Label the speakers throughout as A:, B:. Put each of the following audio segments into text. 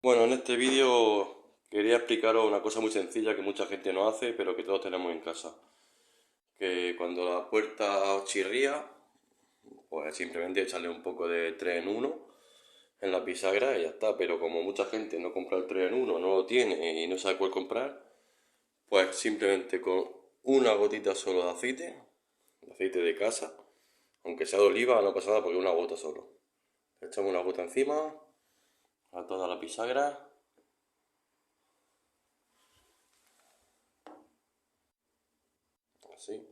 A: Bueno, en este vídeo quería explicaros una cosa muy sencilla que mucha gente no hace, pero que todos tenemos en casa. Que cuando la puerta os chirría, pues simplemente echarle un poco de 3 en 1 en la bisagra y ya está. Pero como mucha gente no compra el 3 en 1, no lo tiene y no sabe cuál comprar, pues simplemente con una gotita solo de aceite de casa, aunque sea de oliva, no pasa nada porque una gota solo. Echamos una gota encima a toda la bisagra, así.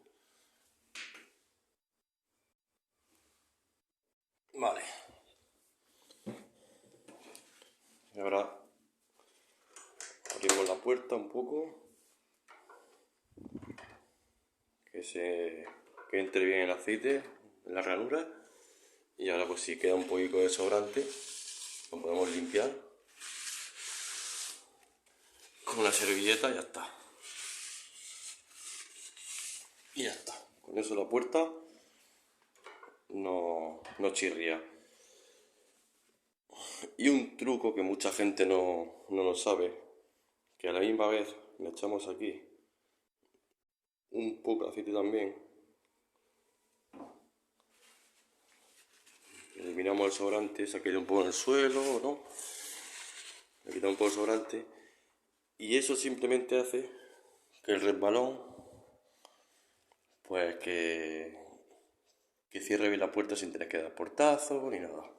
A: Vale. Y ahora abrimos la puerta un poco, que entre bien el aceite en la ranura. Y ahora pues si queda un poquito de sobrante, lo podemos limpiar con una servilleta y ya está. Y ya está. Con eso la puerta no chirría. Y un truco que mucha gente no lo sabe, que a la misma vez le echamos aquí un poco de aceite también. Eliminamos el sobrante, se queda un poco en el suelo, ¿no? Le quitamos un poco el sobrante. Y eso simplemente hace que el resbalón, pues que cierre bien la puerta sin tener que dar portazo ni nada.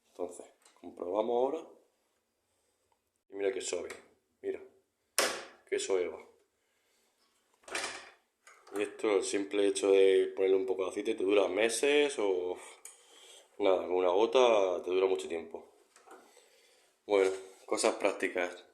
A: Entonces, comprobamos ahora. Y mira qué suave. Mira, qué suave va. Y esto, el simple hecho de ponerle un poco de aceite te dura meses o nada, con una gota te dura mucho tiempo. Bueno, cosas prácticas.